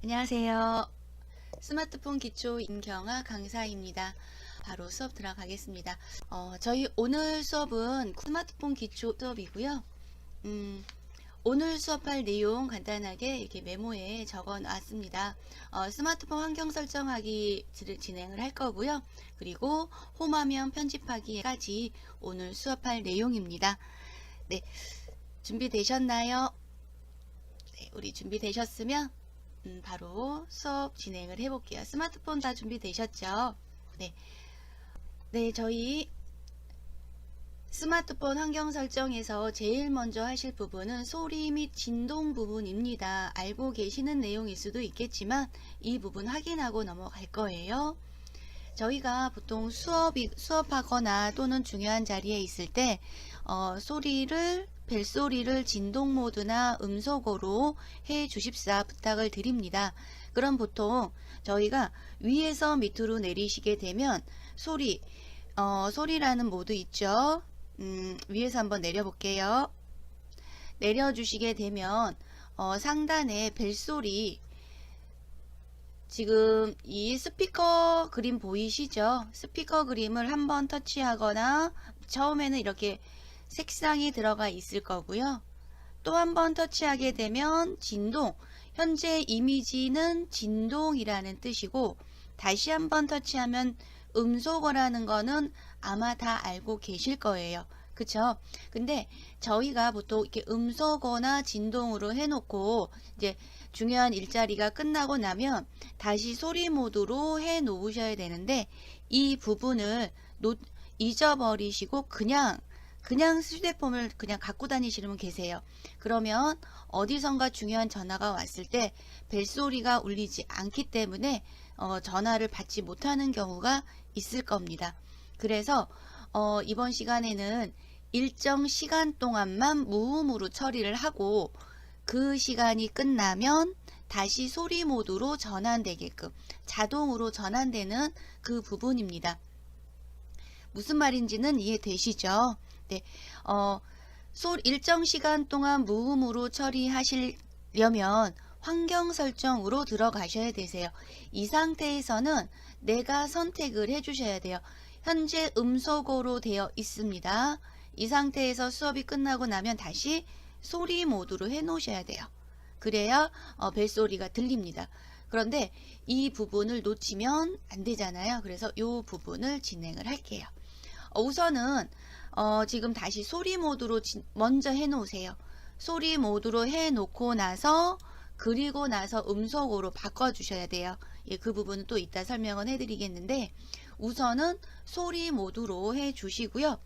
안녕하세요. 스마트폰 기초 임경아 강사입니다. 바로 수업 들어가겠습니다. 저희 오늘 수업은 스마트폰 기초 수업이고요. 오늘 수업할 내용 간단하게 이렇게 메모에 적어 놨습니다. 스마트폰 환경 설정하기 진행을 할 거고요. 그리고 홈화면 편집하기까지 오늘 수업할 내용입니다. 네, 준비되셨나요? 네, 우리 준비되셨으면 바로 수업 진행을 해볼게요. 스마트폰 다 준비되셨죠? 네. 네, 저희 스마트폰 환경 설정에서 제일 먼저 하실 부분은 소리 및 진동 부분입니다. 알고 계시는 내용일 수도 있겠지만 이 부분 확인하고 넘어갈 거예요. 저희가 보통 수업하거나 또는 중요한 자리에 있을 때 벨소리를 진동 모드나 음소거로 해 주십사 부탁을 드립니다. 그럼 보통 저희가 위에서 밑으로 내리시게 되면 소리라는 모드 있죠. 위에서 한번 내려볼게요. 내려주시게 되면 상단에 벨소리, 지금 이 스피커 그림 보이시죠? 스피커 그림을 한번 터치하거나 처음에는 이렇게 색상이 들어가 있을 거고요. 또 한번 터치하게 되면 진동, 현재 이미지는 진동이라는 뜻이고, 다시 한번 터치하면 음소거라는 거는 아마 다 알고 계실 거예요. 그쵸? 근데 저희가 보통 이렇게 음소거나 진동으로 해놓고 이제 중요한 일자리가 끝나고 나면 다시 소리 모드로 해 놓으셔야 되는데, 이 부분을 잊어버리시고 그냥 휴대폰을 그냥 갖고 다니시는 분 계세요. 그러면 어디선가 중요한 전화가 왔을 때 벨소리가 울리지 않기 때문에 전화를 받지 못하는 경우가 있을 겁니다. 그래서 이번 시간에는 일정 시간 동안만 무음으로 처리를 하고 그 시간이 끝나면 다시 소리 모드로 전환되게끔 자동으로 전환되는 그 부분입니다. 무슨 말인지는 이해되시죠? 네, 일정 시간 동안 무음으로 처리하시려면 환경 설정으로 들어가셔야 되세요. 이 상태에서는 내가 선택을 해주셔야 돼요. 현재 음소거로 되어 있습니다. 이 상태에서 수업이 끝나고 나면 다시 소리 모드로 해 놓으셔야 돼요. 그래야 벨소리가 들립니다. 그런데 이 부분을 놓치면 안 되잖아요. 그래서 이 부분을 진행을 할게요. 우선은 지금 다시 소리 모드로 먼저 해 놓으세요. 소리 모드로 해 놓고 나서 그리고 나서 음소거로 바꿔 주셔야 돼요. 예, 그 부분은 또 이따 설명은 해 드리겠는데, 우선은 소리 모드로 해 주시고요.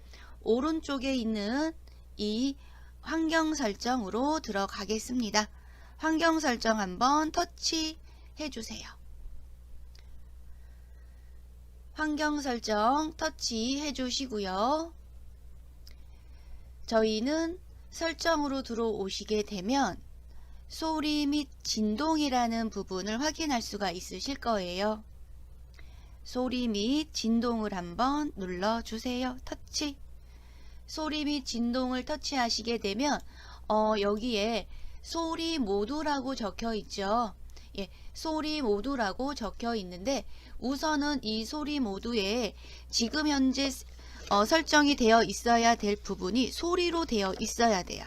오른쪽에 있는 이 환경 설정으로 들어가겠습니다. 환경 설정 한번 터치 해 주세요. 환경 설정 터치 해 주시고요. 저희는 설정으로 들어오시게 되면 소리 및 진동이라는 부분을 확인할 수가 있으실 거예요. 소리 및 진동을 한번 눌러주세요. 터치. 소리 및 진동을 터치하시게 되면 여기에 소리 모드라고 적혀 있죠. 예, 소리 모드라고 적혀 있는데, 우선은 이 소리 모드에 지금 현재 설정이 되어 있어야 될 부분이 소리로 되어 있어야 돼요.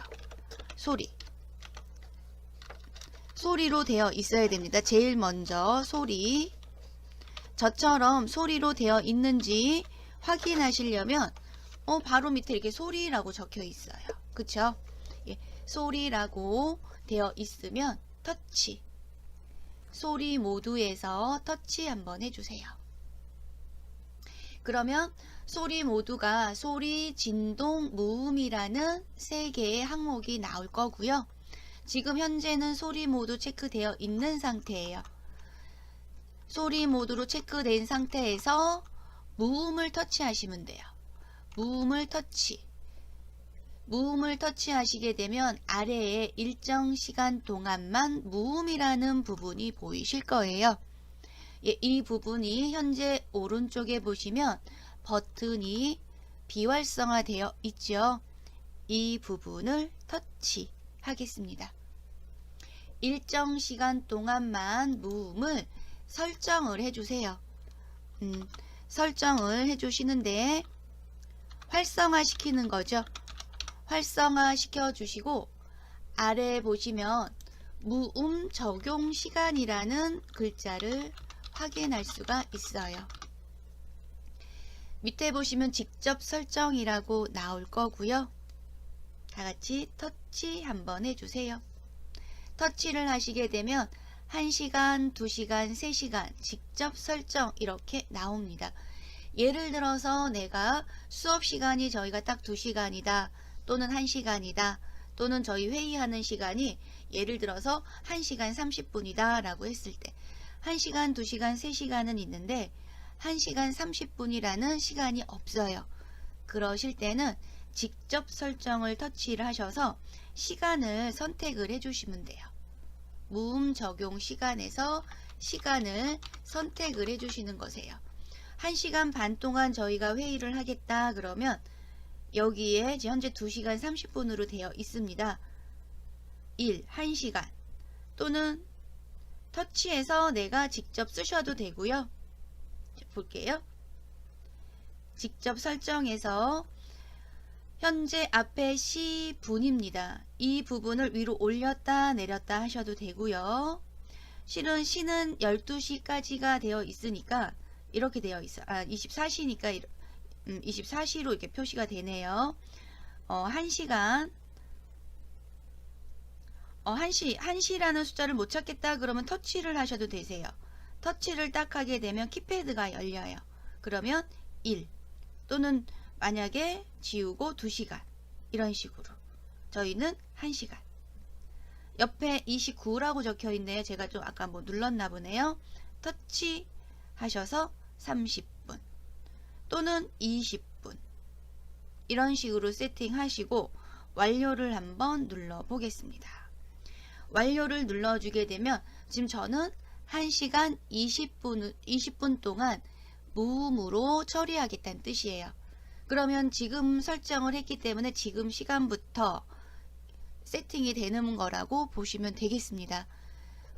소리로 되어 있어야 됩니다. 제일 먼저 소리, 저처럼 소리로 되어 있는지 확인하시려면 바로 밑에 이렇게 소리라고 적혀 있어요. 그쵸? 예, 소리라고 되어 있으면 터치, 소리 모드에서 터치 한번 해주세요. 그러면 소리 모드가 소리, 진동, 무음이라는 세 개의 항목이 나올 거고요. 지금 현재는 소리 모드 체크되어 있는 상태예요. 소리 모드로 체크된 상태에서 무음을 터치하시면 돼요. 무음을 터치하시게 되면 아래에 일정 시간 동안만 무음이라는 부분이 보이실 거예요. 예, 이 부분이 현재 오른쪽에 보시면 버튼이 비활성화 되어 있죠. 이 부분을 터치하겠습니다. 일정 시간 동안만 무음을 설정을 해주세요. 설정을 해주시는데 활성화 시키는 거죠. 활성화 시켜주시고 아래 보시면 무음 적용 시간이라는 글자를 확인할 수가 있어요. 밑에 보시면 직접 설정이라고 나올 거고요. 다같이 터치 한번 해주세요. 터치를 하시게 되면 1시간, 2시간, 3시간 직접 설정 이렇게 나옵니다. 예를 들어서 내가 수업 시간이 저희가 딱 2시간이다 또는 1시간이다 또는 저희 회의하는 시간이 예를 들어서 1시간 30분이다 라고 했을 때 1시간, 2시간, 3시간은 있는데 1시간 30분이라는 시간이 없어요. 그러실 때는 직접 설정을 터치를 하셔서 시간을 선택을 해주시면 돼요. 무음 적용 시간에서 시간을 선택을 해주시는 거세요. 1시간 반 동안 저희가 회의를 하겠다 그러면 여기에 현재 2시간 30분으로 되어 있습니다. 1시간 또는 터치해서 내가 직접 쓰셔도 되고요. 볼게요. 직접 설정해서 현재 앞에 시분입니다. 이 부분을 위로 올렸다 내렸다 하셔도 되고요. 실은 시는 12시까지가 되어 있으니까 이렇게 되어 있어. 24시니까 24시로 이렇게 표시가 되네요. 1시간 1시라는 숫자를 못 찾겠다 그러면 터치를 하셔도 되세요. 터치를 딱 하게 되면 키패드가 열려요. 그러면 1 또는 만약에 지우고 2시간 이런 식으로 저희는 1시간 옆에 29라고 적혀 있네요. 제가 좀 아까 뭐 눌렀나 보네요. 터치 하셔서 30분 또는 20분 이런 식으로 세팅하시고 완료를 한번 눌러 보겠습니다. 완료를 눌러주게 되면 지금 저는 1시간 20분 동안 무음으로 처리하겠다는 뜻이에요. 그러면 지금 설정을 했기 때문에 지금 시간부터 세팅이 되는 거라고 보시면 되겠습니다.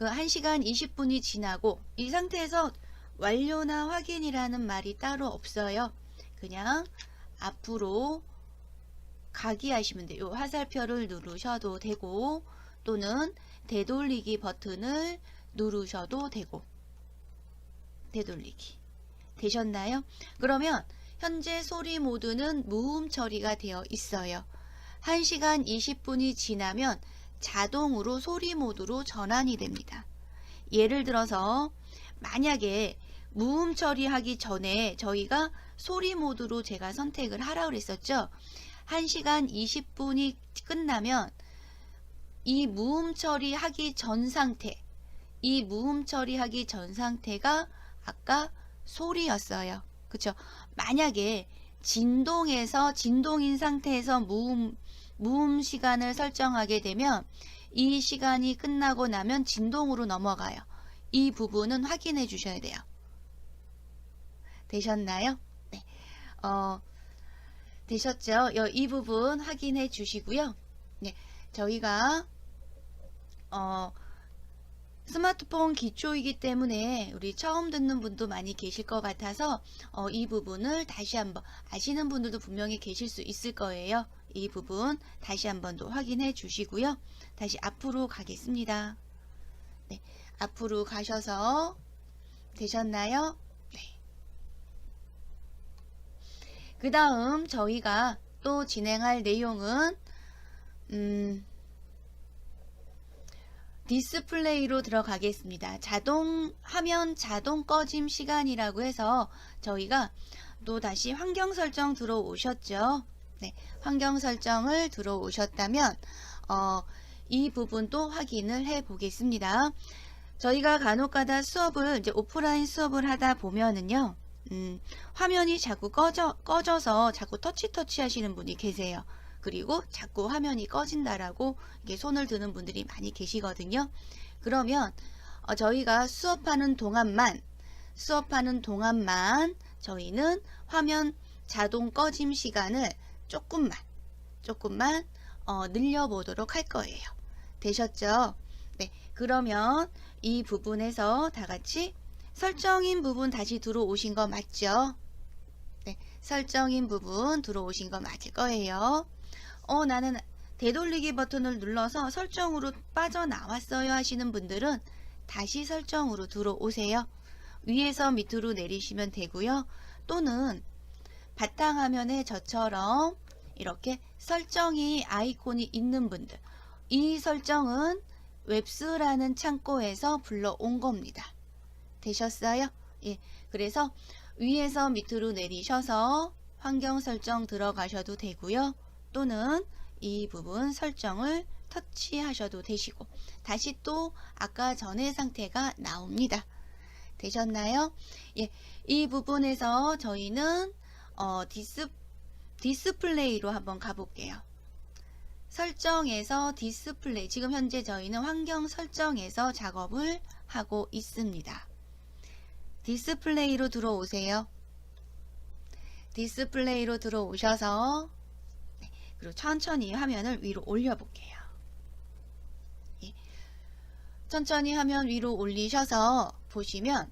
1시간 20분이 지나고 이 상태에서 완료나 확인이라는 말이 따로 없어요. 그냥 앞으로 가기 하시면 돼요. 화살표를 누르셔도 되고 또는 되돌리기 버튼을 누르셔도 되고 되돌리기 되셨나요? 그러면 현재 소리 모드는 무음 처리가 되어 있어요. 1시간 20분이 지나면 자동으로 소리 모드로 전환이 됩니다. 예를 들어서 만약에 무음 처리하기 전에 저희가 소리 모드로 제가 선택을 하라고 그랬었죠. 1시간 20분이 끝나면 이 무음 처리하기 전 상태, 이 무음 처리하기 전 상태가 아까 소리였어요. 그쵸? 만약에 진동인 상태에서 무음 시간을 설정하게 되면 이 시간이 끝나고 나면 진동으로 넘어가요. 이 부분은 확인해 주셔야 돼요. 되셨나요? 네. 되셨죠? 이 부분 확인해 주시고요. 네. 저희가 스마트폰 기초이기 때문에 우리 처음 듣는 분도 많이 계실 것 같아서 이 부분을 다시 한번 아시는 분들도 분명히 계실 수 있을 거예요. 이 부분 다시 한번 더 확인해 주시고요. 다시 앞으로 가겠습니다. 네, 앞으로 가셔서 되셨나요? 네. 그 다음 저희가 또 진행할 내용은 디스플레이로 들어가겠습니다. 화면 자동 꺼짐 시간이라고 해서 저희가 또 다시 환경 설정 들어오셨죠. 네, 환경 설정을 들어오셨다면 이 부분도 확인을 해 보겠습니다. 저희가 간혹가다 수업을 이제 오프라인 수업을 하다 보면은요, 화면이 자꾸 꺼져서 자꾸 터치 하시는 분이 계세요. 그리고 자꾸 화면이 꺼진다라고 이게 손을 드는 분들이 많이 계시거든요. 그러면 저희가 수업하는 동안만 저희는 화면 자동 꺼짐 시간을 조금만 늘려보도록 할 거예요. 되셨죠? 네, 그러면 이 부분에서 다 같이 설정인 부분 다시 들어오신 거 맞죠? 네, 설정인 부분 들어오신 거 맞을 거예요. 나는 되돌리기 버튼을 눌러서 설정으로 빠져나왔어요 하시는 분들은 다시 설정으로 들어오세요. 위에서 밑으로 내리시면 되고요. 또는 바탕화면에 저처럼 이렇게 설정이 아이콘이 있는 분들, 이 설정은 웹스라는 창고에서 불러온 겁니다. 되셨어요? 예, 그래서 위에서 밑으로 내리셔서 환경 설정 들어가셔도 되고요. 또는 이 부분 설정을 터치하셔도 되시고 다시 또 아까 전의 상태가 나옵니다. 되셨나요? 예, 이 부분에서 저희는 디스플레이로 한번 가볼게요. 설정에서 디스플레이, 지금 현재 저희는 환경 설정에서 작업을 하고 있습니다. 디스플레이로 들어오세요. 디스플레이로 들어오셔서 그리고 천천히 화면을 위로 올려볼게요. 예. 천천히 화면 위로 올리셔서 보시면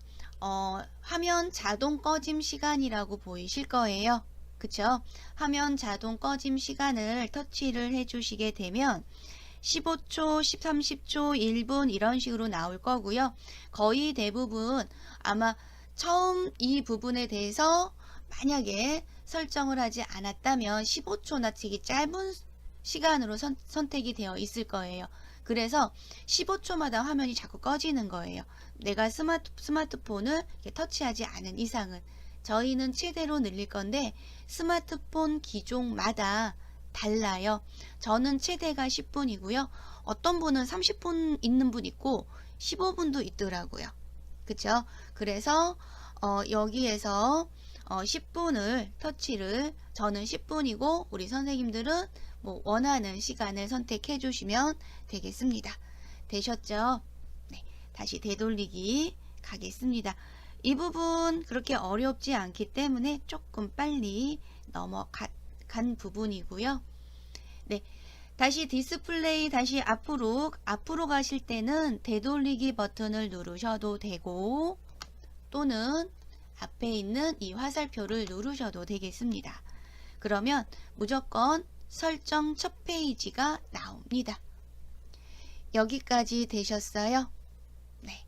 화면 자동 꺼짐 시간이라고 보이실 거예요. 그쵸? 화면 자동 꺼짐 시간을 터치를 해주시게 되면 15초, 30초, 1분 이런 식으로 나올 거고요. 거의 대부분 아마 처음 이 부분에 대해서 만약에 설정을 하지 않았다면 15초나 되게 짧은 시간으로 선택이 되어 있을 거예요. 그래서 15초마다 화면이 자꾸 꺼지는 거예요. 내가 스마트폰을 터치하지 않은 이상은. 저희는 최대로 늘릴 건데 스마트폰 기종마다 달라요. 저는 최대가 10분이고요. 어떤 분은 30분 있는 분 있고 15분도 있더라고요. 그쵸? 그래서 여기에서 10분을 터치를, 저는 10분이고 우리 선생님들은 뭐 원하는 시간을 선택해 주시면 되겠습니다. 되셨죠? 네, 다시 되돌리기 가겠습니다. 이 부분 그렇게 어렵지 않기 때문에 조금 빨리 넘어간 부분이고요. 네, 다시 디스플레이 다시 앞으로 가실 때는 되돌리기 버튼을 누르셔도 되고 또는 앞에 있는 이 화살표를 누르셔도 되겠습니다. 그러면 무조건 설정 첫 페이지가 나옵니다. 여기까지 되셨어요? 네.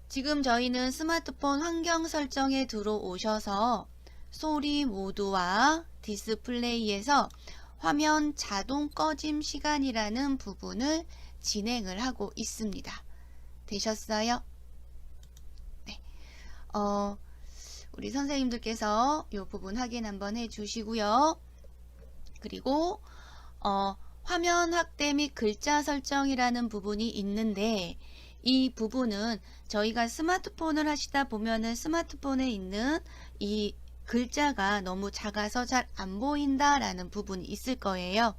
지금 저희는 스마트폰 환경 설정에 들어오셔서 소리 모드와 디스플레이에서 화면 자동 꺼짐 시간이라는 부분을 진행을 하고 있습니다. 되셨어요? 네. 우리 선생님들께서 이 부분 확인 한번 해 주시고요. 그리고 화면 확대 및 글자 설정이라는 부분이 있는데 이 부분은 저희가 스마트폰을 하시다 보면은 스마트폰에 있는 이 글자가 너무 작아서 잘 안 보인다 라는 부분이 있을 거예요.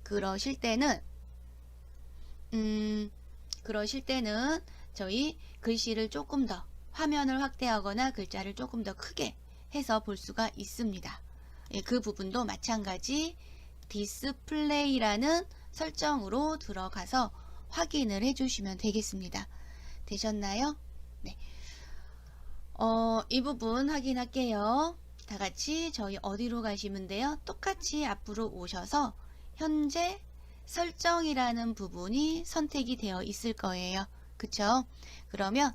그러실 때는 저희 글씨를 조금 더 화면을 확대하거나 글자를 조금 더 크게 해서 볼 수가 있습니다. 예, 그 부분도 마찬가지 디스플레이라는 설정으로 들어가서 확인을 해주시면 되겠습니다. 되셨나요? 네. 이 부분 확인할게요. 다 같이 저희 어디로 가시면 돼요? 똑같이 앞으로 오셔서 현재 설정이라는 부분이 선택이 되어 있을 거예요. 그쵸? 그러면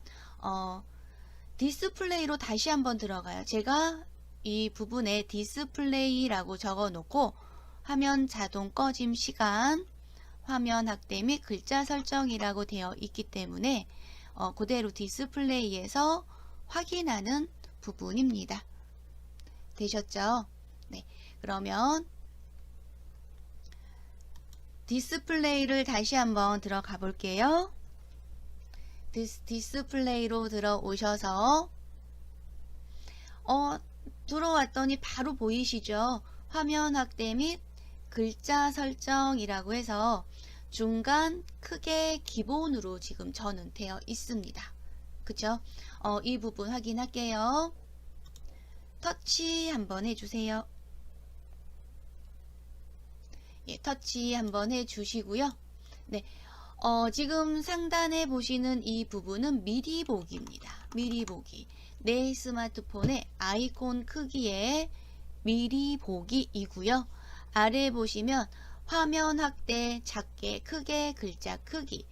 디스플레이로 다시 한번 들어가요. 제가 이 부분에 디스플레이라고 적어 놓고 화면 자동 꺼짐 시간, 화면 확대 및 글자 설정이라고 되어 있기 때문에 그대로 디스플레이에서 확인하는 부분입니다. 되셨죠? 네. 그러면 디스플레이를 다시 한번 들어가 볼게요. 디스플레이로 들어오셔서 들어왔더니 바로 보이시죠? 화면 확대 및 글자 설정이라고 해서 중간 크게 기본으로 지금 저는 되어 있습니다. 그쵸? 이 부분 확인할게요. 터치 한번 해주세요. 예, 터치 한번 해주시고요. 네, 지금 상단에 보시는 이 부분은 미리 보기입니다. 미리 보기. 내 스마트폰의 아이콘 크기의 미리 보기이고요. 아래 보시면 화면 확대, 작게, 크게, 글자 크기,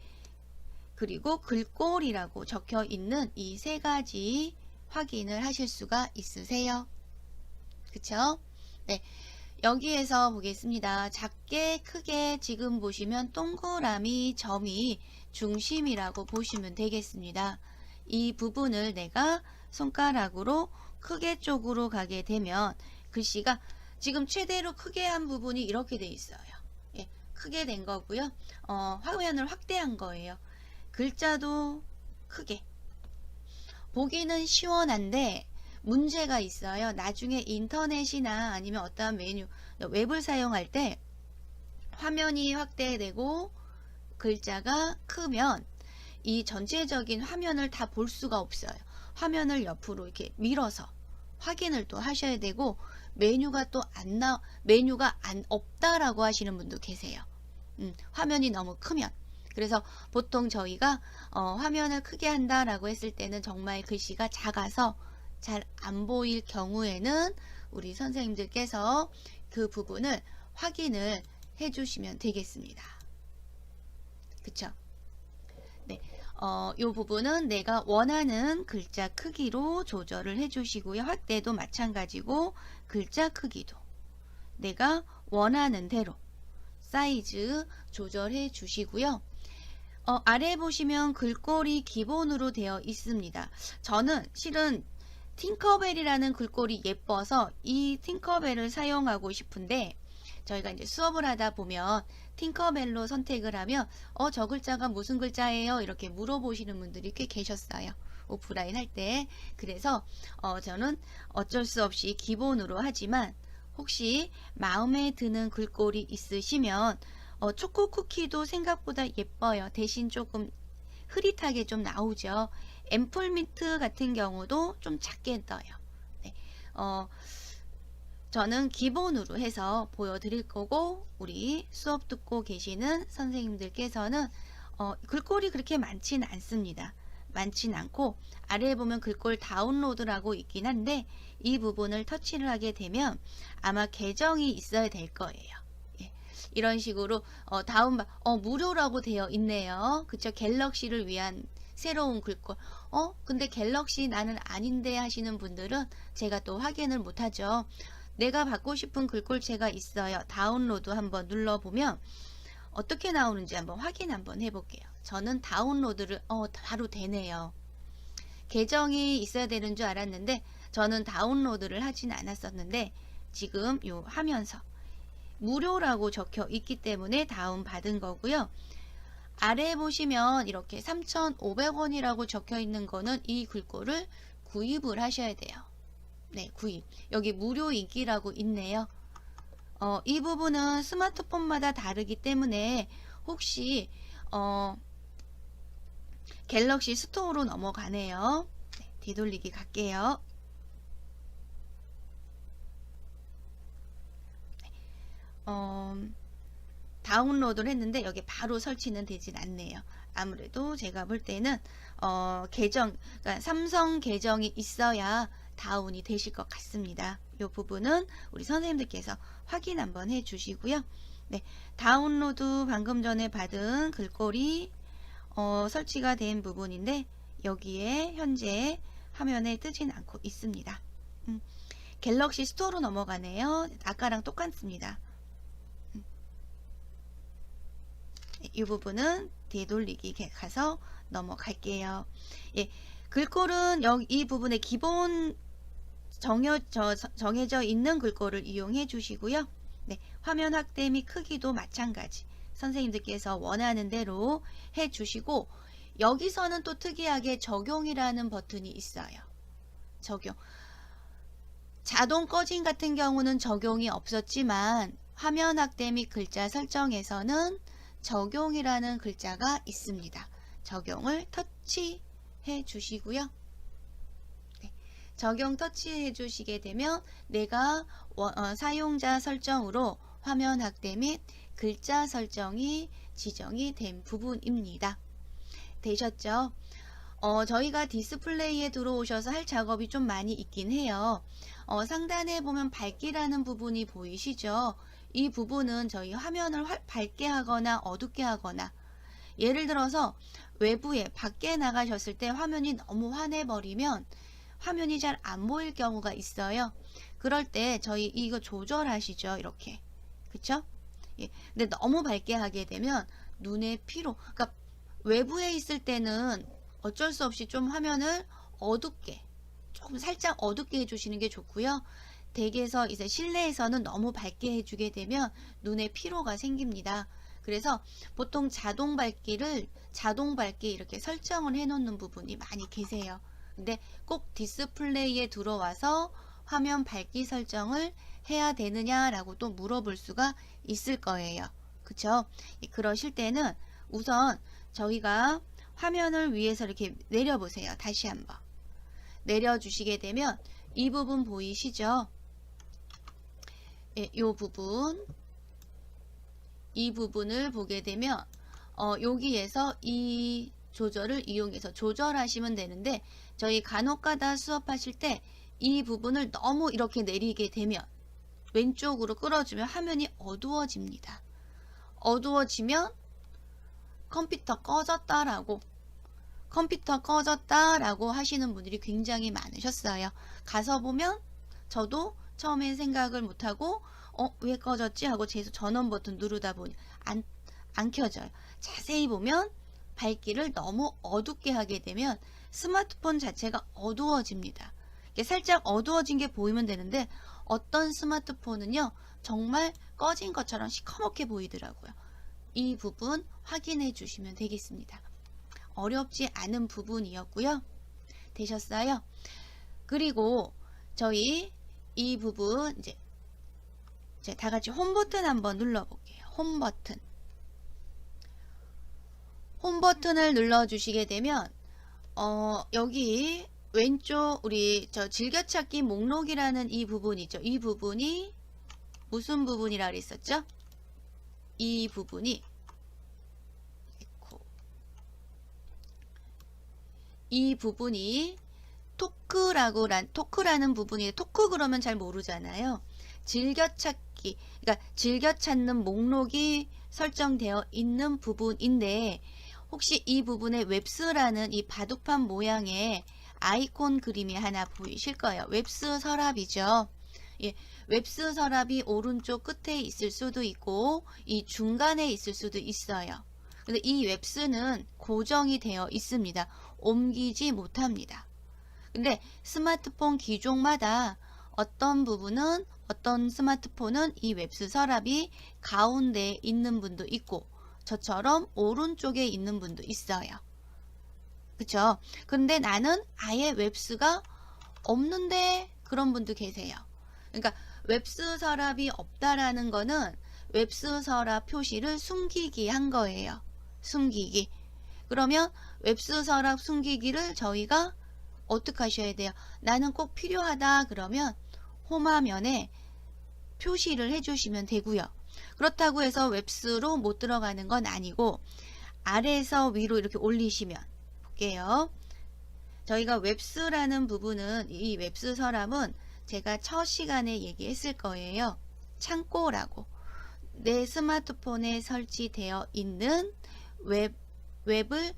그리고 글꼴이라고 적혀 있는 이 세 가지 확인을 하실 수가 있으세요. 그쵸? 네. 여기에서 보겠습니다. 작게, 크게 지금 보시면 동그라미 점이 중심이라고 보시면 되겠습니다. 이 부분을 내가 손가락으로 크게 쪽으로 가게 되면 글씨가 지금 최대로 크게 한 부분이 이렇게 돼 있어요. 예, 크게 된 거고요. 화면을 확대한 거예요. 글자도 크게. 보기는 시원한데 문제가 있어요. 나중에 인터넷이나 아니면 어떠한 메뉴, 웹을 사용할 때 화면이 확대되고 글자가 크면 이 전체적인 화면을 다 볼 수가 없어요. 화면을 옆으로 이렇게 밀어서 확인을 또 하셔야 되고, 메뉴가 또 메뉴가 없다라고 하시는 분도 계세요. 화면이 너무 크면. 그래서 보통 저희가 화면을 크게 한다라고 했을 때는 정말 글씨가 작아서 잘 안 보일 경우에는 우리 선생님들께서 그 부분을 확인을 해 주시면 되겠습니다. 그쵸? 네, 이 부분은 내가 원하는 글자 크기로 조절을 해 주시고요. 확대도 마찬가지고 글자 크기도 내가 원하는 대로 사이즈 조절해 주시고요. 아래 보시면 글꼴이 기본으로 되어 있습니다. 저는 실은 팅커벨이라는 글꼴이 예뻐서 이 팅커벨을 사용하고 싶은데, 저희가 이제 수업을 하다 보면 팅커벨로 선택을 하면 저 글자가 무슨 글자예요? 이렇게 물어보시는 분들이 꽤 계셨어요. 오프라인 할 때. 그래서 저는 어쩔 수 없이 기본으로 하지만, 혹시 마음에 드는 글꼴이 있으시면 초코 쿠키도 생각보다 예뻐요. 대신 조금 흐릿하게 좀 나오죠. 앰플미트 같은 경우도 좀 작게 떠요. 네. 저는 기본으로 해서 보여드릴 거고, 우리 수업 듣고 계시는 선생님들께서는 글꼴이 그렇게 많진 않습니다. 많진 않고 아래에 보면 글꼴 다운로드라고 있긴 한데, 이 부분을 터치를 하게 되면 아마 계정이 있어야 될 거예요. 예. 이런 식으로 무료라고 되어 있네요. 그쵸? 갤럭시를 위한 새로운 글꼴. 근데 갤럭시 나는 아닌데 하시는 분들은 제가 또 확인을 못하죠. 내가 받고 싶은 글꼴체가 있어요. 다운로드 한번 눌러보면 어떻게 나오는지 한번 확인 한번 해볼게요. 저는 다운로드를 바로 되네요. 계정이 있어야 되는 줄 알았는데 저는 다운로드를 하진 않았었는데, 지금 요 하면서 무료라고 적혀 있기 때문에 다운 받은 거고요. 아래에 보시면 이렇게 3,500원이라고 적혀 있는 거는 이 글꼴을 구입을 하셔야 돼요. 네, 구입. 여기 무료 인기라고 있네요. 이 부분은 스마트폰마다 다르기 때문에 혹시 갤럭시 스토어로 넘어가네요. 네, 뒤돌리기 갈게요. 다운로드를 했는데 여기 바로 설치는 되진 않네요. 아무래도 제가 볼 때는 그러니까 삼성 계정이 있어야 다운이 되실 것 같습니다. 이 부분은 우리 선생님들께서 확인 한번 해 주시고요. 네, 다운로드 방금 전에 받은 글꼴이 설치가 된 부분인데 여기에 현재 화면에 뜨진 않고 있습니다. 갤럭시 스토어로 넘어가네요. 아까랑 똑같습니다. 이 부분은 되돌리기 가서 넘어갈게요. 예, 글꼴은 이 부분에 기본 정해져 있는 글꼴을 이용해 주시고요. 네, 화면 확대 및 크기도 마찬가지 선생님들께서 원하는 대로 해 주시고, 여기서는 또 특이하게 적용이라는 버튼이 있어요. 적용. 자동 꺼짐 같은 경우는 적용이 없었지만 화면 확대 및 글자 설정에서는 적용이라는 글자가 있습니다. 적용을 터치해 주시고요. 네, 적용 터치해 주시게 되면 내가 사용자 설정으로 화면 확대 및 글자 설정이 지정이 된 부분입니다. 되셨죠? 저희가 디스플레이에 들어오셔서 할 작업이 좀 많이 있긴 해요. 상단에 보면 밝기라는 부분이 보이시죠? 이 부분은 저희 화면을 밝게 하거나 어둡게 하거나, 예를 들어서 외부에 밖에 나가셨을 때 화면이 너무 환해버리면 화면이 잘 안 보일 경우가 있어요. 그럴 때 저희 이거 조절하시죠. 이렇게. 그쵸? 예. 근데 너무 밝게 하게 되면 눈의 피로, 그러니까 외부에 있을 때는 어쩔 수 없이 좀 화면을 어둡게, 조금 살짝 어둡게 해주시는 게 좋고요. 댁에서 이제 실내에서는 너무 밝게 해주게 되면 눈에 피로가 생깁니다. 그래서 보통 자동 밝기 이렇게 설정을 해 놓는 부분이 많이 계세요. 근데 꼭 디스플레이에 들어와서 화면 밝기 설정을 해야 되느냐라고 또 물어볼 수가 있을 거예요. 그쵸? 그러실 때는 우선 저희가 화면을 위에서 이렇게 내려보세요. 다시 한번 내려주시게 되면 이 부분 보이시죠? 예, 이 부분을 보게 되면 여기에서 이 조절을 이용해서 조절하시면 되는데, 저희 간혹가다 수업하실 때 이 부분을 너무 이렇게 내리게 되면 왼쪽으로 끌어주면 화면이 어두워집니다. 어두워지면 컴퓨터 꺼졌다라고 하시는 분들이 굉장히 많으셨어요. 가서 보면 저도 처음엔 생각을 못하고 왜 꺼졌지 하고 계속 전원 버튼 누르다 보니 안 켜져요. 자세히 보면 밝기를 너무 어둡게 하게 되면 스마트폰 자체가 어두워집니다. 살짝 어두워진 게 보이면 되는데, 어떤 스마트폰은요 정말 꺼진 것처럼 시커멓게 보이더라고요. 이 부분 확인해 주시면 되겠습니다. 어렵지 않은 부분이었고요. 되셨어요? 그리고 저희 이 부분 이제 다 같이 홈 버튼 한번 눌러 볼게요. 홈 버튼을 눌러 주시게 되면 여기 왼쪽 우리 즐겨찾기 목록이라는 이 부분이죠. 이 부분이 무슨 부분이라 그랬었죠? 이 부분이 토크라는 부분이, 토크 그러면 잘 모르잖아요. 즐겨찾기, 그러니까 즐겨찾는 목록이 설정되어 있는 부분인데, 혹시 이 부분에 웹스라는 이 바둑판 모양의 아이콘 그림이 하나 보이실 거예요. 웹스 서랍이죠. 예, 웹스 서랍이 오른쪽 끝에 있을 수도 있고 이 중간에 있을 수도 있어요. 근데 이 웹스는 고정이 되어 있습니다. 옮기지 못합니다. 근데 스마트폰 기종마다 어떤 스마트폰은 이 웹스 서랍이 가운데에 있는 분도 있고 저처럼 오른쪽에 있는 분도 있어요. 그쵸? 근데 나는 아예 웹스가 없는데 그런 분도 계세요. 그러니까 웹스 서랍이 없다라는 거는 웹스 서랍 표시를 숨기기 한 거예요. 숨기기. 그러면 웹스 서랍 숨기기를 저희가 어떻게 하셔야 돼요? 나는 꼭 필요하다 그러면 홈화면에 표시를 해주시면 되고요. 그렇다고 해서 웹스로 못 들어가는 건 아니고 아래에서 위로 이렇게 올리시면 볼게요. 저희가 웹스라는 부분은, 이 웹스 서랍은 제가 첫 시간에 얘기했을 거예요. 창고라고. 내 스마트폰에 설치되어 있는 웹을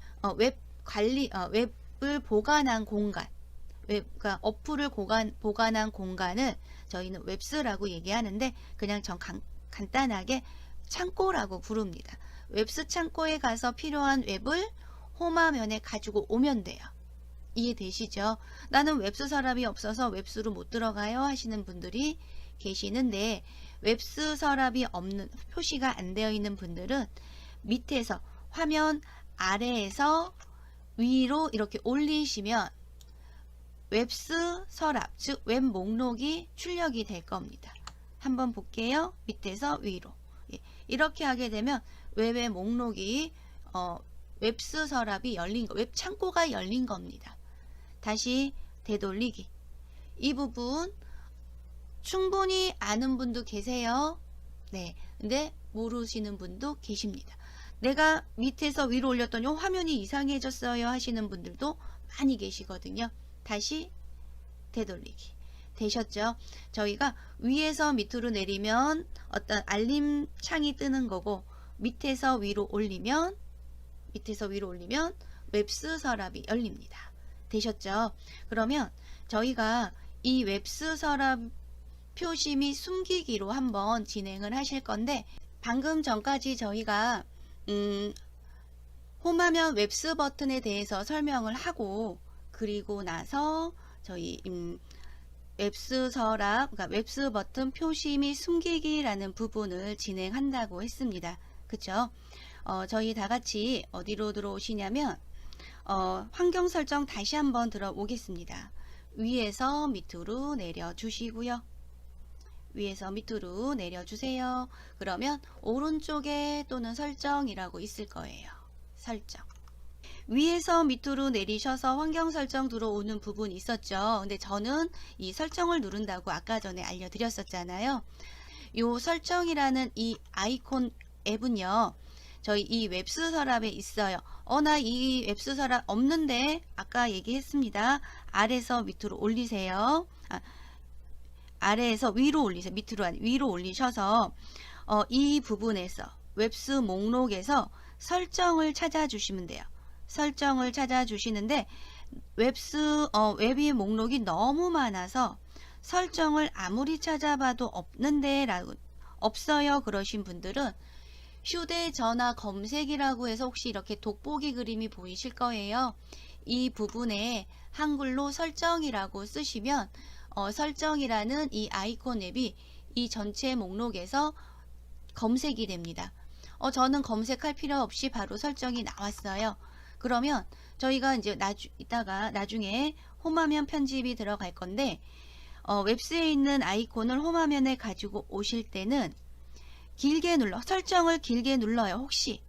보관한 공간, 그러니까 어플을 보관한 공간을 저희는 웹스라고 얘기하는데, 그냥 간단하게 창고라고 부릅니다. 웹스 창고에 가서 필요한 웹을 홈화면에 가지고 오면 돼요. 이해되시죠? 나는 웹스 서랍이 없어서 웹스로 못 들어가요 하시는 분들이 계시는데, 웹스 서랍이 없는, 표시가 안 되어 있는 분들은 밑에서 화면 아래에서 위로 이렇게 올리시면 웹스 서랍, 즉 웹 목록이 출력이 될 겁니다. 한번 볼게요. 밑에서 위로. 이렇게 하게 되면 웹의 목록이 웹스 서랍이 열린 거, 웹 창고가 열린 겁니다. 다시 되돌리기. 이 부분 충분히 아는 분도 계세요. 네, 근데 모르시는 분도 계십니다. 내가 밑에서 위로 올렸더니 화면이 이상해졌어요 하시는 분들도 많이 계시거든요. 다시 되돌리기. 되셨죠? 저희가 위에서 밑으로 내리면 어떤 알림 창이 뜨는 거고, 밑에서 위로 올리면 웹스 서랍이 열립니다. 되셨죠? 그러면 저희가 이 웹스 서랍 표시 및 숨기기로 한번 진행을 하실 건데, 방금 전까지 저희가 홈화면 웹스 버튼에 대해서 설명을 하고, 그리고 나서 저희 웹스 서랍, 그러니까 웹스 버튼 표시 및 숨기기라는 부분을 진행한다고 했습니다. 그쵸? 저희 다 같이 어디로 들어오시냐면, 환경 설정 다시 한번 들어오겠습니다. 위에서 밑으로 내려주시고요. 위에서 밑으로 내려주세요. 그러면 오른쪽에 또는 설정이라고 있을 거예요. 설정. 위에서 밑으로 내리셔서 환경 설정 들어오는 부분이 있었죠. 근데 저는 이 설정을 누른다고 아까 전에 알려드렸었잖아요. 이 설정이라는 이 아이콘 앱은요, 저희 이 웹스 서랍에 있어요. 나 이 웹스 서랍 없는데, 아까 얘기했습니다. 아래에서 밑으로 올리세요. 아래에서 위로 올리세요. 위로 올리셔서 이 부분에서 웹스 목록에서 설정을 찾아주시면 돼요. 설정을 찾아주시는데, 웹이 목록이 너무 많아서 설정을 아무리 찾아봐도 없는데 없어요 그러신 분들은 휴대전화 검색이라고 해서 혹시 이렇게 돋보기 그림이 보이실 거예요. 이 부분에 한글로 설정이라고 쓰시면 설정이라는 이 아이콘 앱이 이 전체 목록에서 검색이 됩니다. 저는 검색할 필요 없이 바로 설정이 나왔어요. 그러면 저희가 이제 이따가 나중에 홈화면 편집이 들어갈 건데, 웹스에 있는 아이콘을 홈화면에 가지고 오실 때는 길게 설정을 길게 눌러요. 혹시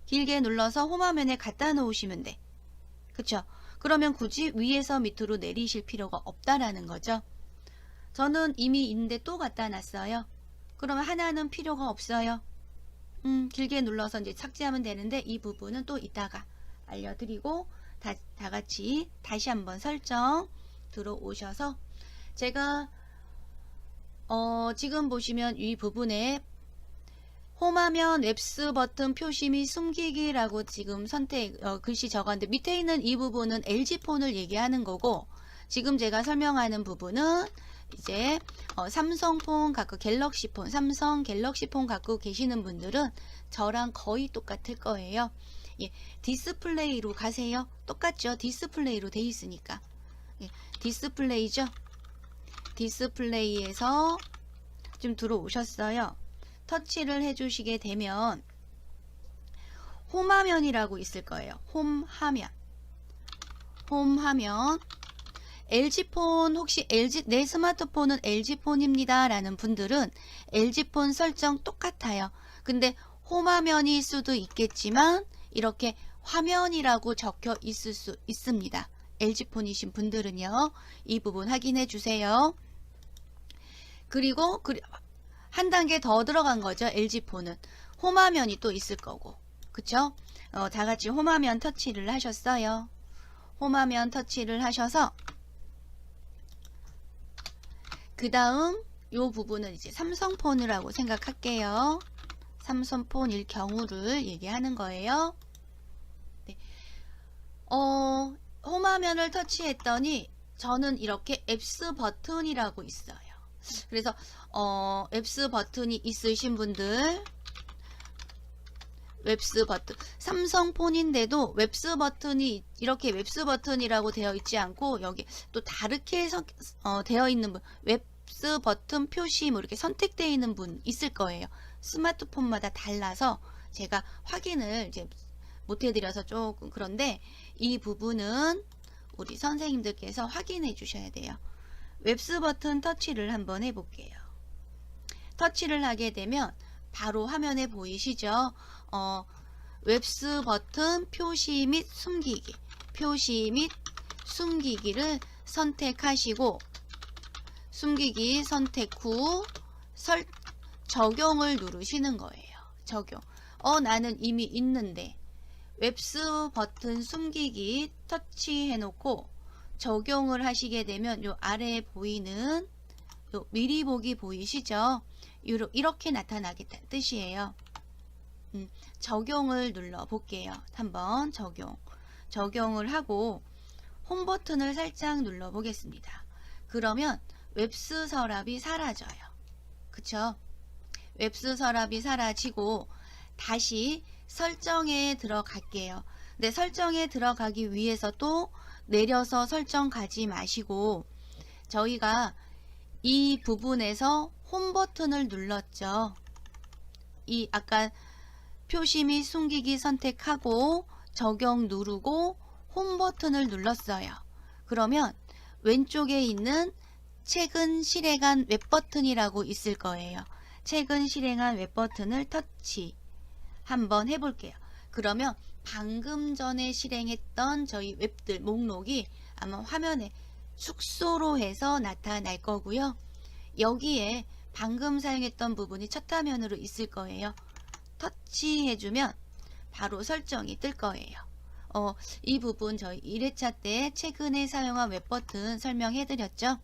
길게 눌러서 홈화면에 갖다 놓으시면 돼. 그쵸? 그러면 굳이 위에서 밑으로 내리실 필요가 없다라는 거죠. 저는 이미 있는데 또 갖다 놨어요. 그러면 하나는 필요가 없어요. 길게 눌러서 이제 삭제하면 되는데, 이 부분은 또 이따가 알려드리고, 다 같이 다시 한번 설정 들어오셔서, 제가 지금 보시면 이 부분에 홈화면 웹스 버튼 표시 및 숨기기라고 지금 글씨 적었는데, 밑에 있는 이 부분은 LG폰을 얘기하는 거고, 지금 제가 설명하는 부분은 이제 삼성폰 갖고 삼성 갤럭시폰 갖고 계시는 분들은 저랑 거의 똑같을 거예요. 예, 디스플레이로 가세요. 똑같죠? 디스플레이로 돼 있으니까. 예, 디스플레이죠? 디스플레이에서 좀 들어오셨어요. 터치를 해주시게 되면 홈화면이라고 있을 거예요. 홈화면. LG폰, 혹시 내 스마트폰은 LG폰입니다 라는 분들은 LG폰 설정 똑같아요. 근데 홈화면일 수도 있겠지만 이렇게 화면이라고 적혀 있을 수 있습니다. LG폰이신 분들은요, 이 부분 확인해 주세요. 그리고 한 단계 더 들어간 거죠. LG폰은 홈화면이 또 있을 거고, 그쵸? 다 같이 홈화면 터치를 하셨어요. 홈화면 터치를 하셔서 그 다음 요 부분은 이제 삼성폰이라고 생각할게요. 삼성폰일 경우를 얘기하는 거예요. 네. 홈화면을 터치했더니 저는 이렇게 앱스 버튼이라고 있어요. 그래서 앱스 버튼이 있으신 분들, 웹스 버튼, 삼성폰인데도 웹스 버튼이 이렇게 웹스 버튼이라고 되어 있지 않고 여기 또 다르게 되어 있는 분, 웹스 버튼 표시 뭐 이렇게 선택되어 있는 분 있을 거예요. 스마트폰마다 달라서 제가 확인을 이제 못 해드려서 조금 그런데, 이 부분은 우리 선생님들께서 확인해 주셔야 돼요. 웹스 버튼 터치를 한번 해볼게요. 터치를 하게 되면 바로 화면에 보이시죠? 웹스 버튼 표시 및 숨기기, 표시 및 숨기기를 선택하시고, 숨기기 선택 후 적용을 누르시는 거예요. 적용. 나는 이미 있는데 웹스 버튼 숨기기 터치해 놓고 적용을 하시게 되면 요 아래에 보이는 요 미리 보기 보이시죠? 이렇게 나타나겠다는 뜻이에요. 적용을 눌러 볼게요. 한번 적용을 하고 홈 버튼을 살짝 눌러 보겠습니다. 그러면 웹스 서랍이 사라져요. 그쵸? 웹스 서랍이 사라지고 다시 설정에 들어갈게요. 근데 설정에 들어가기 위해서 또 내려서 설정 가지 마시고 저희가 이 부분에서 홈 버튼을 눌렀죠. 이 아까 표시 및 숨기기 선택하고 적용 누르고 홈 버튼을 눌렀어요. 그러면 왼쪽에 있는 최근 실행한 웹 버튼이라고 있을 거예요. 최근 실행한 웹 버튼을 터치 한번 해볼게요. 그러면 방금 전에 실행했던 저희 웹들 목록이 아마 화면에 축소로 해서 나타날 거고요. 여기에 방금 사용했던 부분이 첫 화면으로 있을 거예요. 터치해주면 바로 설정이 뜰 거예요. 이 부분 저희 1회차 때 최근에 사용한 웹 버튼 설명해 드렸죠.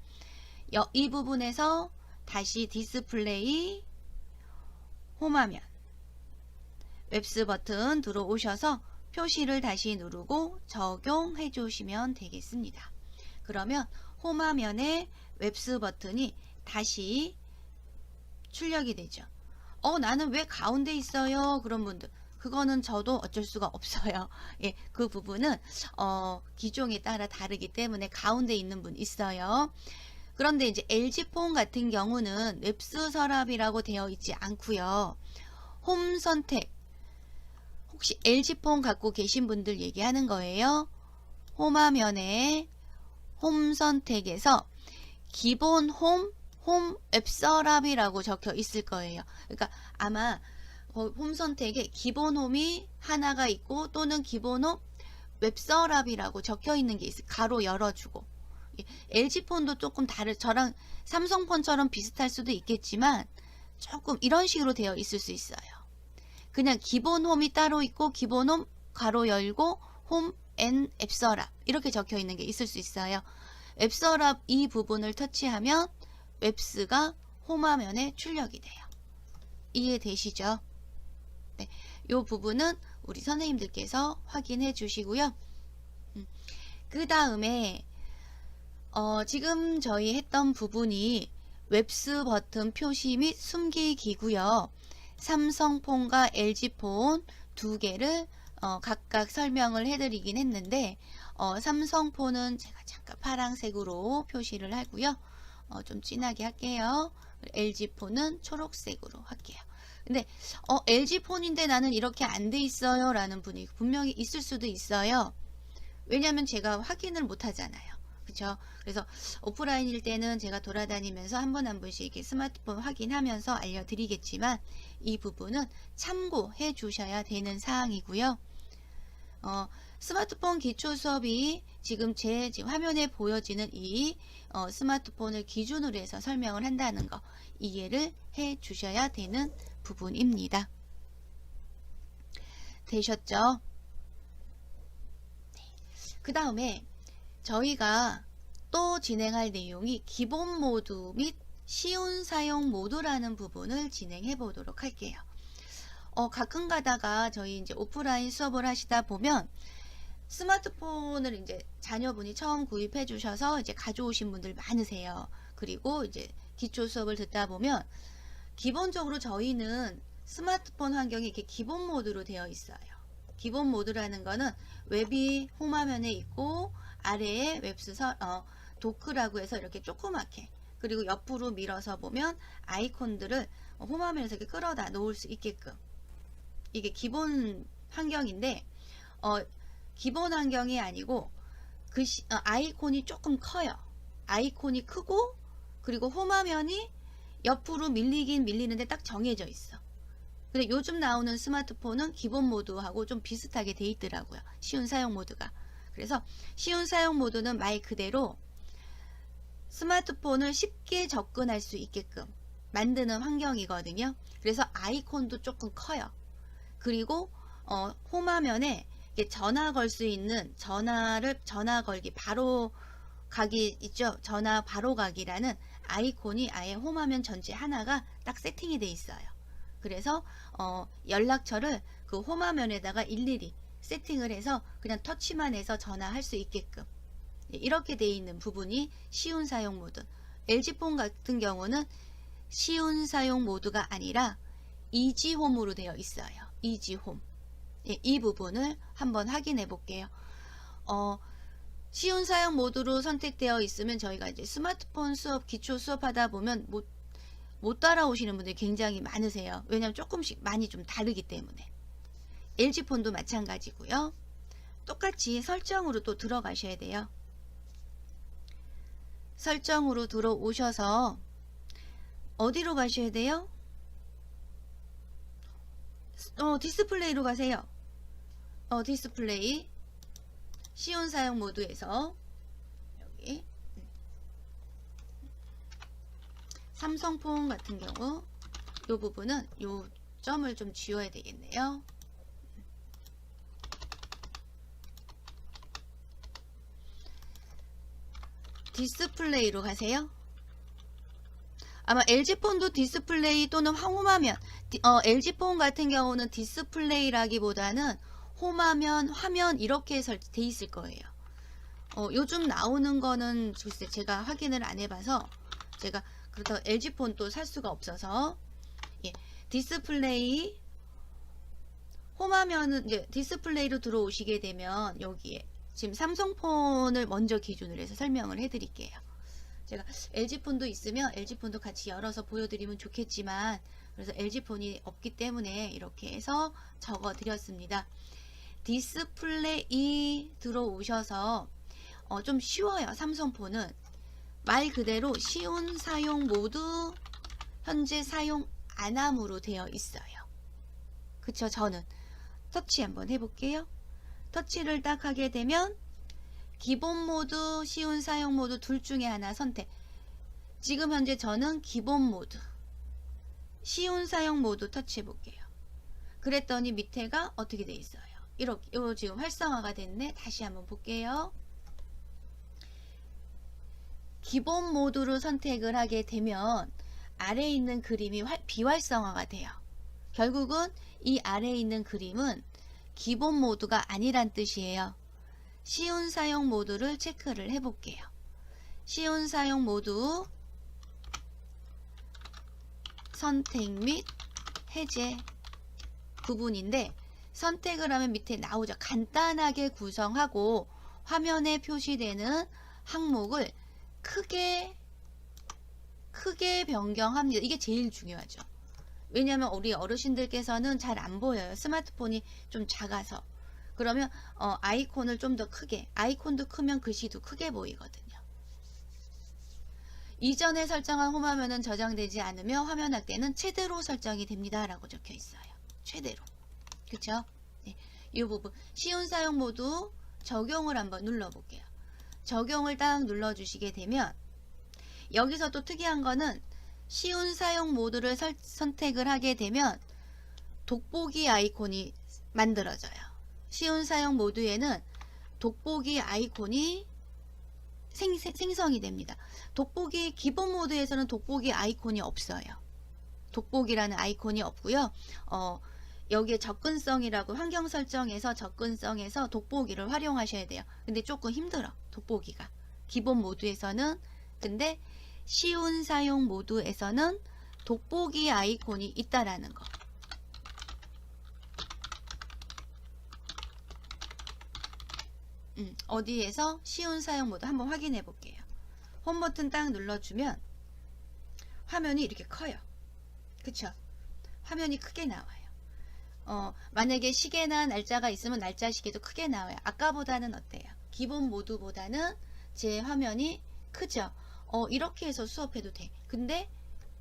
이 부분에서 다시 디스플레이 홈화면 웹스 버튼 들어오셔서 표시를 다시 누르고 적용해 주시면 되겠습니다. 그러면 홈화면에 웹스 버튼이 다시 출력이 되죠. 나는 왜 가운데 있어요? 그런 분들 그거는 저도 어쩔 수가 없어요. 예, 그 부분은 기종에 따라 다르기 때문에 가운데 있는 분 있어요. 그런데 이제 LG폰 같은 경우는 웹스 서랍이라고 되어 있지 않고요. 홈 선택 혹시 LG폰 갖고 계신 분들 얘기하는 거예요. 홈화면에 홈 선택에서 기본 홈 웹서랍이라고 적혀 있을 거예요. 그러니까 아마 홈 선택에 기본 홈이 하나가 있고 또는 기본 홈 웹서랍이라고 적혀 있는 게 있어요. 가로 열어주고. LG폰도 조금 저랑 삼성폰처럼 비슷할 수도 있겠지만 조금 이런 식으로 되어 있을 수 있어요. 그냥 기본 홈이 따로 있고 기본 홈 가로 열고 홈 앤 앱서랍 이렇게 적혀 있는 게 있을 수 있어요. 앱서랍 이 부분을 터치하면 웹스가 홈화면에 출력이 돼요. 이해되시죠? 네, 이 부분은 우리 선생님들께서 확인해 주시고요. 그 다음에 지금 저희 했던 부분이 웹스 버튼 표시 및 숨기기고요. 삼성폰과 LG폰 두 개를 각각 설명을 해드리긴 했는데 삼성폰은 제가 잠깐 파란색으로 표시를 하고요. 좀 진하게 할게요. LG폰은 초록색으로 할게요. 근데 LG폰인데 나는 이렇게 안 돼 있어요 라는 분이 분명히 있을 수도 있어요. 왜냐면 제가 확인을 못 하잖아요. 그쵸? 그래서 오프라인일 때는 제가 돌아다니면서 한 번 한 번씩 이렇게 스마트폰 확인하면서 알려드리겠지만 이 부분은 참고해 주셔야 되는 사항이고요. 스마트폰 기초 수업이 지금 화면에 보여지는 이 스마트폰을 기준으로 해서 설명을 한다는 거 이해를 해 주셔야 되는 부분입니다. 되셨죠? 네. 그 다음에 저희가 또 진행할 내용이 기본 모드 및 쉬운 사용 모드라는 부분을 진행해 보도록 할게요. 가끔 가다가 저희 이제 오프라인 수업을 하시다 보면 스마트폰을 이제 자녀분이 처음 구입해 주셔서 이제 가져오신 분들 많으세요. 그리고 이제 기초 수업을 듣다 보면 기본적으로 저희는 스마트폰 환경이 이렇게 기본 모드로 되어 있어요. 기본 모드라는 거는 웹이 홈화면에 있고 아래에 웹스 도크라고 해서 이렇게 조그맣게 그리고 옆으로 밀어서 보면 아이콘들을 홈화면에서 이렇게 끌어다 놓을 수 있게끔 이게 기본 환경인데 기본 환경이 아니고 아이콘이 조금 커요. 아이콘이 크고 그리고 홈화면이 옆으로 밀리긴 밀리는데 딱 정해져 있어. 근데 요즘 나오는 스마트폰은 기본 모드하고 좀 비슷하게 돼 있더라고요. 쉬운 사용 모드가. 그래서 쉬운 사용 모드는 말 그대로 스마트폰을 쉽게 접근할 수 있게끔 만드는 환경이거든요. 그래서 아이콘도 조금 커요. 그리고 홈화면에 이렇게 전화 걸 수 있는 전화 걸기 바로 가기 있죠. 전화 바로 가기라는 아이콘이 아예 홈화면 전체 하나가 딱 세팅이 돼 있어요. 그래서 연락처를 그 홈화면에다가 일일이 세팅을 해서 그냥 터치만 해서 전화할 수 있게끔 이렇게 돼 있는 부분이 쉬운 사용 모드. LG폰 같은 경우는 쉬운 사용 모드가 아니라 이지홈으로 되어 있어요. 이지홈. 이 부분을 한번 확인해 볼게요. 쉬운 사용 모드로 선택되어 있으면 저희가 이제 스마트폰 수업, 기초 수업 하다 보면 못 따라오시는 분들이 굉장히 많으세요. 왜냐하면 조금씩 많이 좀 다르기 때문에. LG폰도 마찬가지고요. 똑같이 설정으로 또 들어가셔야 돼요. 설정으로 들어오셔서 어디로 가셔야 돼요? 디스플레이로 가세요. 디스플레이 쉬운 사용 모드에서 여기 삼성폰 같은 경우 이 부분은 이 점을 좀 지워야 되겠네요. 디스플레이로 가세요. 아마 LG폰도 디스플레이 또는 홈화면, LG폰 같은 경우는 디스플레이라기보다는 홈화면, 화면 이렇게 돼 있을 거예요. 요즘 나오는 거는 글쎄 제가 확인을 안 해봐서 제가 그렇다고 LG폰 또 살 수가 없어서 디스플레이 홈화면은 이제 디스플레이로 들어오시게 되면 여기에 지금 삼성폰을 먼저 기준으로 해서 설명을 해드릴게요. 제가 LG폰도 있으면 LG폰도 같이 열어서 보여드리면 좋겠지만 그래서 LG폰이 없기 때문에 이렇게 해서 적어 드렸습니다. 디스플레이 들어오셔서 좀 쉬워요. 삼성폰은 말 그대로 쉬운 사용 모드 현재 사용 안함으로 되어 있어요. 그쵸? 저는 터치 한번 해볼게요. 터치를 딱 하게 되면 기본 모드, 쉬운 사용 모드 둘 중에 하나 선택. 지금 현재 저는 기본 모드, 쉬운 사용 모드 터치해 볼게요. 그랬더니 밑에가 어떻게 돼 있어요? 이렇게 지금 활성화가 됐네. 다시 한번 볼게요. 기본 모드로 선택을 하게 되면 아래에 있는 그림이 비활성화가 돼요. 결국은 이 아래에 있는 그림은 기본 모드가 아니란 뜻이에요. 쉬운 사용 모드를 체크를 해 볼게요. 쉬운 사용 모드 선택 및 해제 부분인데 선택을 하면 밑에 나오죠. 간단하게 구성하고 화면에 표시되는 항목을 크게 변경합니다. 이게 제일 중요하죠. 왜냐하면 우리 어르신들께서는 잘 안 보여요. 스마트폰이 좀 작아서. 그러면 아이콘을 좀 더 크게, 아이콘도 크면 글씨도 크게 보이거든요. 이전에 설정한 홈화면은 저장되지 않으며 화면 확대는 최대로 설정이 됩니다 라고 적혀 있어요. 최대로. 그쵸? 네. 이 부분 쉬운 사용 모드 적용을 한번 눌러 볼게요. 적용을 딱 눌러 주시게 되면 여기서 또 특이한 거는 쉬운 사용 모드를 선택을 하게 되면 돋보기 아이콘이 만들어져요. 쉬운 사용 모드에는 돋보기 아이콘이 생성이 됩니다. 돋보기 기본 모드에서는 돋보기 아이콘이 없어요. 돋보기라는 아이콘이 없고요. 여기에 접근성이라고 환경 설정에서 접근성에서 돋보기를 활용하셔야 돼요. 근데 조금 힘들어. 돋보기가. 기본 모드에서는. 근데 쉬운 사용 모드에서는 돋보기 아이콘이 있다라는 거. 어디에서 쉬운 사용 모드 한번 확인해 볼게요. 홈 버튼 딱 눌러주면 화면이 이렇게 커요. 그쵸? 화면이 크게 나와요. 만약에 시계나 날짜가 있으면 날짜 시계도 크게 나와요. 아까보다는 어때요? 기본 모드보다는 제 화면이 크죠? 이렇게 해서 수업해도 돼. 근데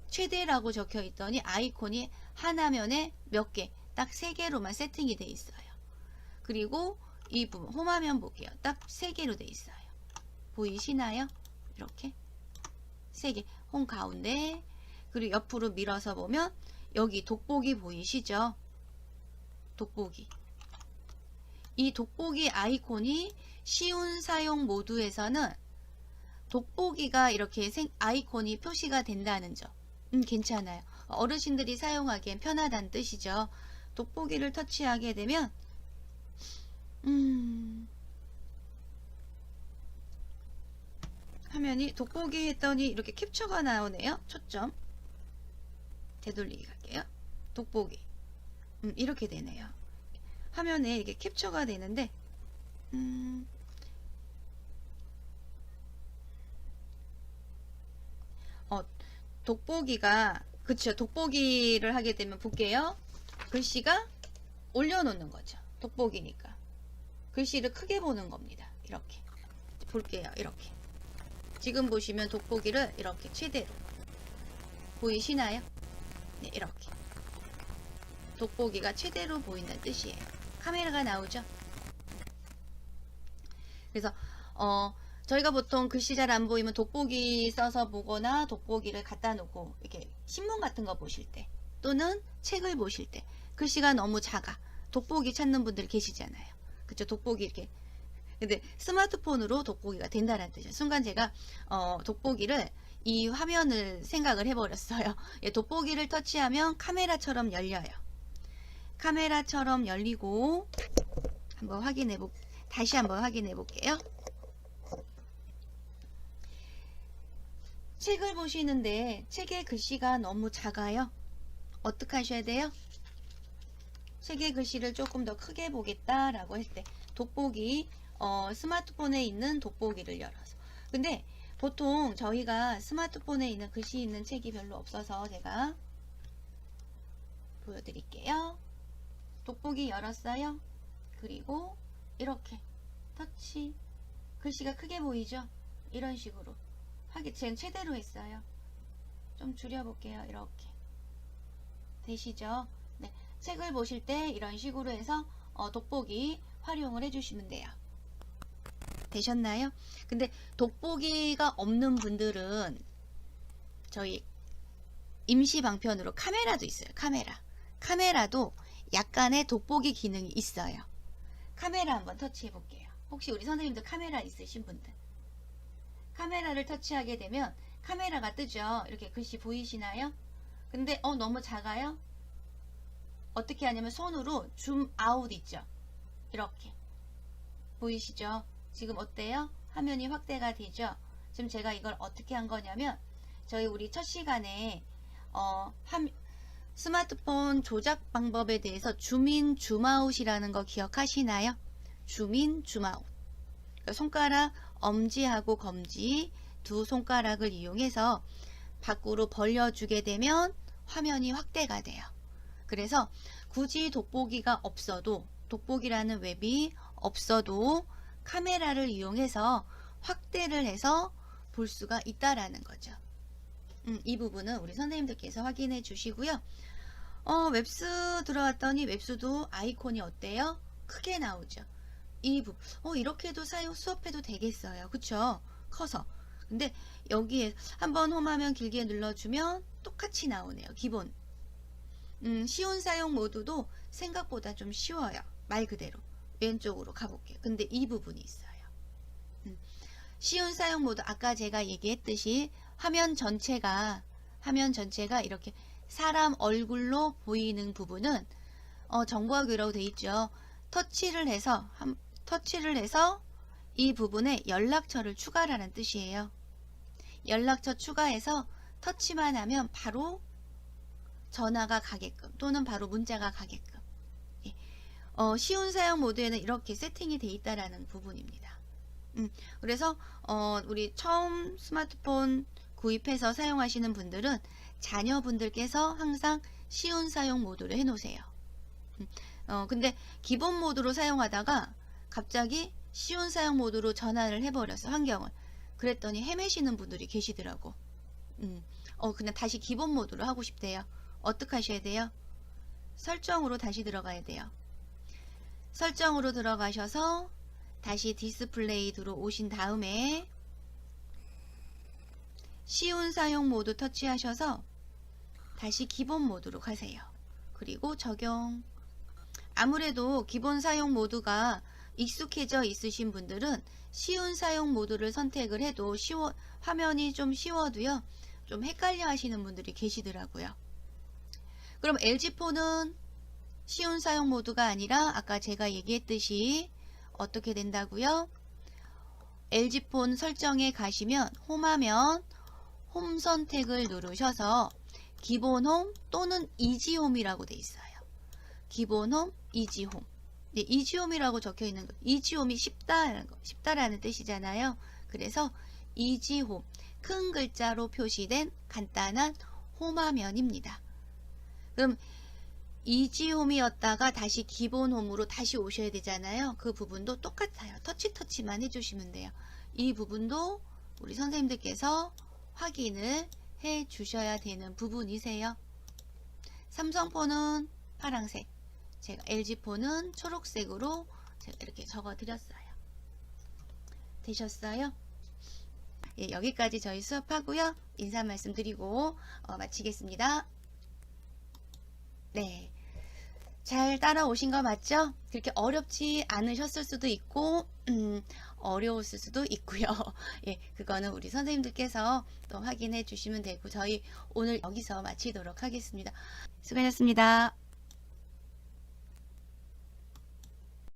최대라고 적혀 있더니 아이콘이 하나면에 몇 개, 딱 3개로만 세팅이 돼 있어요. 그리고 이 부분 홈화면 볼게요. 딱 3개로 돼 있어요. 보이시나요? 이렇게 3개 홈 가운데, 그리고 옆으로 밀어서 보면 여기 돋보기 보이시죠? 돋보기. 이 돋보기 아이콘이 쉬운 사용 모드에서는 돋보기가 이렇게 아이콘이 표시가 된다는 점. 괜찮아요. 어르신들이 사용하기엔 편하다는 뜻이죠. 돋보기를 터치하게 되면 화면이 돋보기 했더니 이렇게 캡처가 나오네요. 초점 되돌리기 갈게요. 돋보기 이렇게 되네요. 화면에 이게 캡처가 되는데 돋보기가 그쵸. 돋보기를 하게 되면 볼게요. 글씨가 올려놓는 거죠. 돋보기니까 글씨를 크게 보는 겁니다. 이렇게 볼게요. 이렇게 지금 보시면 돋보기를 이렇게 최대로 보이시나요? 네, 이렇게 돋보기가 최대로 보인다는 뜻이에요. 카메라가 나오죠. 그래서 저희가 보통 글씨 잘 안 보이면 돋보기 써서 보거나 돋보기를 갖다 놓고 이렇게 신문 같은 거 보실 때 또는 책을 보실 때 글씨가 너무 작아 돋보기 찾는 분들 계시잖아요. 그쵸? 돋보기 이렇게. 근데 스마트폰으로 돋보기가 된다는 뜻이에요. 순간 제가 돋보기를 이 화면을 생각을 해버렸어요. 예, 돋보기를 터치하면 카메라처럼 열려요. 카메라처럼 열리고 다시 한번 확인해 볼게요. 책을 보시는데 책의 글씨가 너무 작아요. 어떻게 하셔야 돼요? 책의 글씨를 조금 더 크게 보겠다라고 할 때 돋보기 스마트폰에 있는 돋보기를 열어서. 근데 보통 저희가 스마트폰에 있는 글씨 있는 책이 별로 없어서 제가 보여드릴게요. 돋보기 열었어요. 그리고 이렇게 터치 글씨가 크게 보이죠? 이런 식으로 제가 최대로 했어요. 좀 줄여볼게요. 이렇게 되시죠? 네, 책을 보실 때 이런 식으로 해서 돋보기 활용을 해주시면 돼요. 되셨나요? 근데 돋보기가 없는 분들은 저희 임시 방편으로 카메라도 있어요. 카메라도 약간의 돋보기 기능이 있어요. 카메라 한번 터치해 볼게요. 혹시 우리 선생님들 카메라 있으신 분들 카메라를 터치하게 되면 카메라가 뜨죠. 이렇게 글씨 보이시나요? 근데 너무 작아요? 어떻게 하냐면 손으로 줌 아웃 있죠. 이렇게 보이시죠? 지금 어때요? 화면이 확대가 되죠? 지금 제가 이걸 어떻게 한 거냐면 저희 우리 첫 시간에 스마트폰 조작 방법에 대해서 줌인 줌아웃이라는 거 기억하시나요? 줌인 줌아웃. 그러니까 손가락 엄지하고 검지 두 손가락을 이용해서 밖으로 벌려주게 되면 화면이 확대가 돼요. 그래서 굳이 돋보기가 없어도 돋보기라는 웹이 없어도 카메라를 이용해서 확대를 해서 볼 수가 있다라는 거죠. 이 부분은 우리 선생님들께서 확인해 주시고요. 웹스 들어왔더니 웹스도 아이콘이 어때요? 크게 나오죠. 이 부분 이렇게도 수업해도 되겠어요. 그쵸? 커서. 근데 여기에 한번 홈화면 길게 눌러주면 똑같이 나오네요. 기본. 쉬운 사용 모드도 생각보다 좀 쉬워요. 말 그대로 왼쪽으로 가볼게요. 근데 이 부분이 있어요. 쉬운 사용 모드 아까 제가 얘기했듯이 화면 전체가 이렇게 사람 얼굴로 보이는 부분은 정보화기라고 되어 있죠. 터치를 해서 이 부분에 연락처를 추가라는 뜻이에요. 연락처 추가해서 터치만 하면 바로 전화가 가게끔 또는 바로 문자가 가게끔 쉬운 사용 모드에는 이렇게 세팅이 되어 있다라는 부분입니다. 그래서 우리 처음 스마트폰 구입해서 사용하시는 분들은 자녀분들께서 항상 쉬운 사용 모드를 해 놓으세요. 근데 기본 모드로 사용하다가 갑자기 쉬운 사용 모드로 전환을 해버려서 환경을 그랬더니 헤매시는 분들이 계시더라고. 그냥 다시 기본 모드로 하고 싶대요. 어떻게 하셔야 돼요? 설정으로 다시 들어가야 돼요. 설정으로 들어가셔서 다시 디스플레이 들어오신 다음에 쉬운 사용 모드 터치하셔서 다시 기본 모드로 가세요. 그리고 적용. 아무래도 기본 사용 모드가 익숙해져 있으신 분들은 쉬운 사용 모드를 선택을 해도 화면이 좀 쉬워도요, 좀 헷갈려 하시는 분들이 계시더라고요. 그럼 LG폰은 쉬운 사용 모드가 아니라 아까 제가 얘기했듯이 어떻게 된다고요? LG폰 설정에 가시면 홈하면 홈 선택을 누르셔서 기본 홈 또는 이지홈이라고 돼 있어요. 기본 홈, 이지홈. 네, 이지홈이라고 적혀 있는 거. 이지홈이 쉽다라는 뜻이잖아요. 그래서 이지홈, 큰 글자로 표시된 간단한 홈화면입니다. 그럼 이지홈이었다가 다시 기본 홈으로 다시 오셔야 되잖아요. 그 부분도 똑같아요. 터치만 해주시면 돼요. 이 부분도 우리 선생님들께서 확인을 해 주셔야 되는 부분이세요. 삼성폰은 파란색, 제가 LG폰은 초록색으로 제가 이렇게 적어 드렸어요. 되셨어요? 예, 여기까지 저희 수업하고요. 인사 말씀드리고 마치겠습니다. 네, 잘 따라오신 거 맞죠? 그렇게 어렵지 않으셨을 수도 있고 어려웠을 수도 있고요. 예, 그거는 우리 선생님들께서 또 확인해 주시면 되고, 저희 오늘 여기서 마치도록 하겠습니다. 수고하셨습니다.